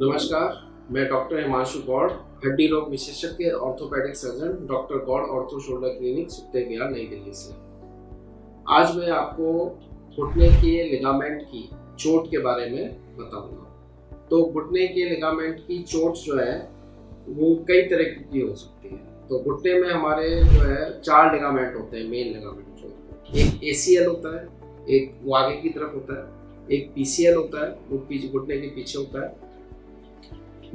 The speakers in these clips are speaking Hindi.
नमस्कार, मैं डॉक्टर हिमांशु गौड़, हड्डी रोग विशेषज्ञ orthopaedic surgeon, doctor Gaur ortho shoulder clinic, Sukhdev Vihar, Nai Delhi से। आज मैं आपको घुटने के लिगामेंट की चोट के बारे में बताऊंगा। तो घुटने के लिगामेंट की चोट जो है वो कई तरह की हो सकती है। तो घुटने में हमारे जो है 4 लिगामेंट होते हैं, मेन लिगामेंट जो होते हैं। एक ACL होता है, एक वो आगे की तरफ होता है, एक PCL होता है, वो घुटने के पीछे होता है।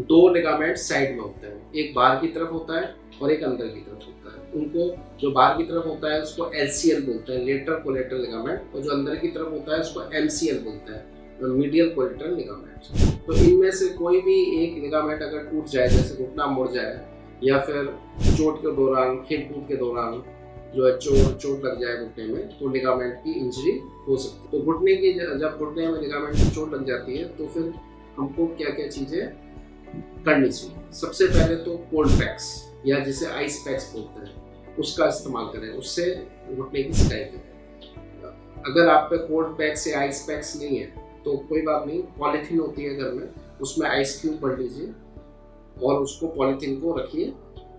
2 लिगामेंट साइड में होते हैं, एक बाहर की तरफ होता है और एक अंदर की तरफ होता है। उनको जो बाहर की तरफ होता है उसको LCL बोलते हैं, लेटरल कोलेटरल लिगामेंट, और जो अंदर की तरफ होता है उसको MCL बोलते हैं, मीडियल कोलेटरल लिगामेंट। तो इनमें से कोई भी एक लिगामेंट अगर टूट जाए, जैसे घुटना मुड़ जाए या फिर चोट के दौरान, खेल कूद के दौरान जो है चोट लग जाए घुटने में, तो लिगामेंट की इंजरी हो सकती है। तो घुटने की जब घुटने में लिगामेंट की चोट लग जाती है तो फिर हमको क्या क्या चीज़ें करनी चाहिए। सबसे पहले तो कोल्ड पैक्स या जिसे आइस पैक्स बोलते हैं उसका इस्तेमाल करें, उससे घुटने की सिकाई करें। अगर आप पे कोल्ड पैक्स या आइस पैक्स नहीं है तो कोई बात नहीं, पॉलीथीन होती है घर में, उसमें आइस क्यूब भर लीजिए और उसको पॉलीथीन को रखिए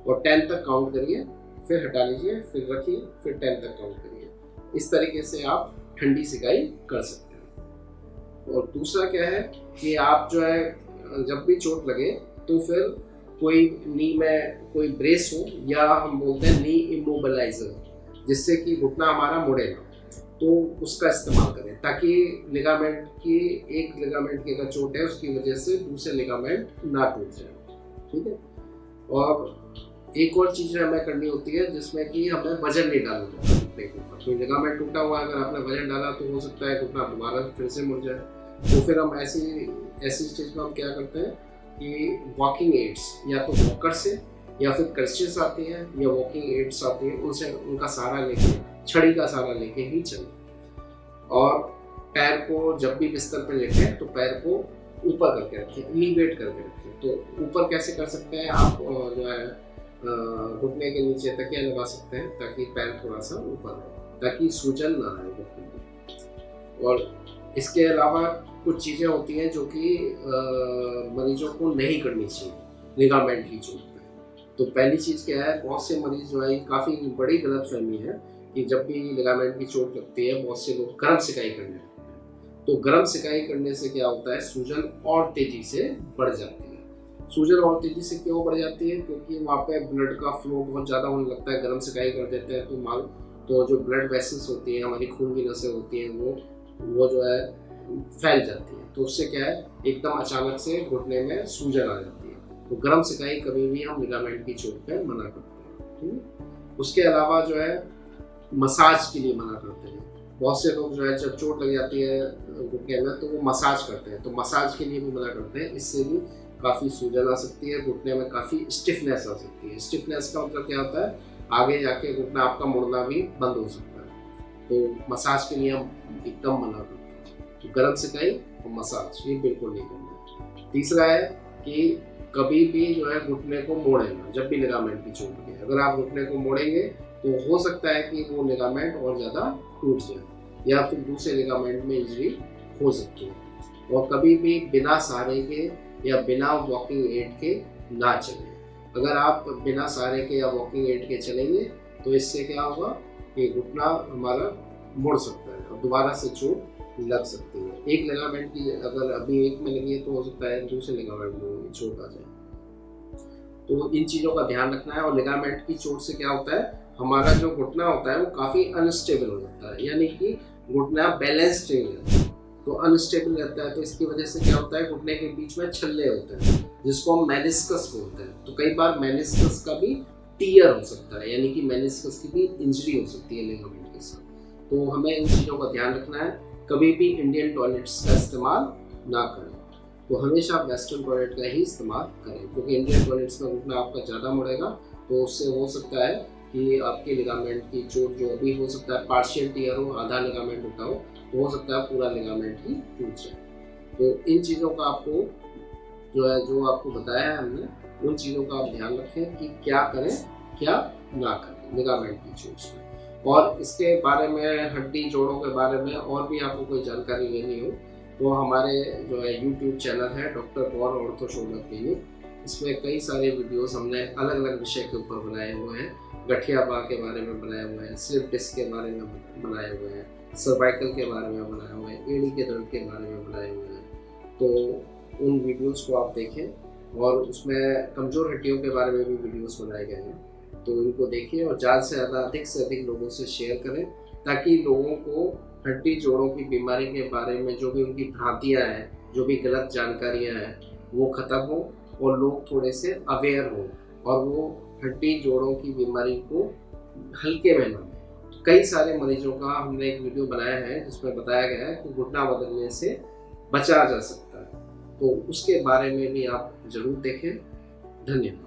और 10 तक काउंट करिए, फिर हटा लीजिए, फिर रखिए, फिर 10 तक काउंट करिए। इस तरीके से आप ठंडी सिकाई कर सकते हैं। और दूसरा क्या है कि आप जो है जब भी चोट लगे तो फिर कोई नी में कोई ब्रेस हो, या हम बोलते हैं नी इमोबिलाइजर, जिससे कि घुटना हमारा मुड़े ना, तो उसका इस्तेमाल करें, ताकि लिगामेंट की एक लिगामेंट की अगर चोट है उसकी वजह से दूसरे लिगामेंट ना टूट जाए। ठीक है। और एक और चीज़ हमें करनी होती है जिसमें कि हमें वजन नहीं डालना होता घुटने के ऊपर। तो लिगामेंट टूटा हुआ है, अगर आपने वजन डाला तो हो सकता है घुटना दोबारा फिर से मुड़ जाए। तो फिर हम ऐसी स्टेज में हम क्या करते हैं कि वॉकिंग एड्स, या तो वॉकर से या फिर क्रचेस आती हैं या वॉकिंग एड्स आती हैं, उनसे उनका सहारा लेके, छड़ी का सहारा लेके ही चलें। और पैर को जब भी बिस्तर पर लेटें तो पैर को ऊपर करके रखें, एलिवेट करके रखें। तो ऊपर कैसे कर सकते हैं आप, जो है घुटने के नीचे तकिया लगा सकते हैं ताकि पैर थोड़ा सा ऊपर रहे, ताकि सूजन ना आए घुटने में। और इसके अलावा कुछ चीज़ें होती हैं जो कि मरीजों को नहीं करनी चाहिए लिगामेंट की चोट पे। तो पहली चीज़ क्या है, बहुत से मरीज जो है, काफ़ी बड़ी गलतफहमी है कि जब भी लिगामेंट की चोट लगती है बहुत से लोग गर्म सिकाई करने लगते हैं। तो गर्म सिकाई करने से क्या होता है, सूजन और तेज़ी से बढ़ जाती है। सूजन और तेज़ी से क्यों बढ़ जाती है? क्योंकि वहाँ पे ब्लड का फ्लो बहुत ज़्यादा होने लगता है। गर्म सिकाई कर देते हैं तो जो ब्लड वेसल्स होती हैं, हमारी खून की नसें होती हैं, वो जो है फैल जाती है। तो उससे क्या है, एकदम अचानक से घुटने में सूजन आ जाती है। तो गर्म सिकाई कभी भी हम लिगामेंट की चोट पे मना करते हैं। ठीक है। उसके अलावा जो है मसाज के लिए मना करते हैं। बहुत से लोग जो है जब चोट लग जाती है घुटने में तो वो मसाज करते हैं, तो मसाज के लिए भी मना करते हैं। इससे भी काफ़ी सूजन आ सकती है, घुटने में काफ़ी स्टिफनेस आ सकती है। स्टिफनेस का मतलब क्या होता है, आगे जाके घुटना आपका मुड़ना भी बंद हो सकता है। तो मसाज के लिए हम एकदम मना करते हैं। तो गर्म सिकाई और मसाज ये बिल्कुल नहीं करना है। तीसरा है कि कभी भी जो है घुटने को मोड़े ना, जब भी लिगामेंट की चोट लगे। अगर आप घुटने को मोड़ेंगे तो हो सकता है कि वो लिगामेंट और ज़्यादा टूट जाए या फिर दूसरे लिगामेंट में इंजरी हो सकती है। और कभी भी बिना सहारे के या बिना वॉकिंग एड के ना चलें। अगर आप बिना सहारे के या वॉकिंग एड के चलेंगे तो इससे क्या होगा कि घुटना हमारा मुड़ सकता है और दोबारा से चोट लग सकती है। एक लिगामेंट की अगर अभी एक में लगी है तो हो सकता है दूसरे लिगामेंट में चोट आ जाए। तो इन चीज़ों का ध्यान रखना है। और लिगामेंट की चोट से क्या होता है, हमारा जो घुटना होता है वो काफ़ी अनस्टेबल हो जाता है, यानी कि घुटना बैलेंस्ड नहीं रहता, तो अनस्टेबल रहता है। तो इसकी वजह से क्या होता है, घुटने के बीच में छल्ले होते हैं जिसको हम मेनिस्कस बोलते हैं। तो कई बार मेनिस्कस का भी टीयर हो सकता है, यानी कि मेनिस्कस की भी इंजरी हो सकती है लिगामेंट के साथ। तो हमें इन चीज़ों का ध्यान रखना है। कभी भी इंडियन टॉयलेट्स का इस्तेमाल ना करें, तो हमेशा वेस्टर्न टॉयलेट का ही इस्तेमाल करें, क्योंकि इंडियन टॉयलेट्स में घुटना आपका ज़्यादा मुड़ेगा। तो उससे हो सकता है कि आपके लिगामेंट की चोट जो अभी हो सकता है पार्शियल टीयर हो, आधा लिगामेंट उठा हो, तो हो सकता है पूरा लिगामेंट ही टूट जाए। तो इन चीज़ों का आपको जो आपको बताया है हमने, उन चीज़ों का आप ध्यान रखें कि क्या करें क्या ना करें लिगामेंट की चोट में। और इसके बारे में, हड्डी जोड़ों के बारे में और भी आपको कोई जानकारी लेनी हो वो हमारे जो है यूट्यूब चैनल है डॉक्टर गौर ऑर्थो शोल्डर क्लिनिक। इसमें कई सारे वीडियोस हमने अलग अलग विषय के ऊपर बनाए हुए हैं। गठिया बाह के बारे में बनाए हुए हैं, स्लिप डिस्क के बारे में बनाए हुए हैं, सर्वाइकल के बारे में बनाए हुए हैं, एड़ी के दर्द के बारे में बनाए हुए हैं। तो उन वीडियोस को आप देखें और उसमें कमज़ोर हड्डियों के बारे में भी वीडियोस बनाए गए हैं, तो इनको देखिए और ज़्यादा से ज़्यादा अधिक से अधिक लोगों से शेयर करें, ताकि लोगों को हड्डी जोड़ों की बीमारी के बारे में जो भी उनकी भ्रांतियाँ हैं, जो भी गलत जानकारियाँ हैं, वो ख़त्म हो और लोग थोड़े से अवेयर हों और वो हड्डी जोड़ों की बीमारी को हल्के में ना लें। कई सारे मरीजों का हमने एक वीडियो बनाया है जिसमें बताया गया है कि घुटना बदलने से बचा जा सकता है, तो उसके बारे में भी आप ज़रूर देखें। धन्यवाद।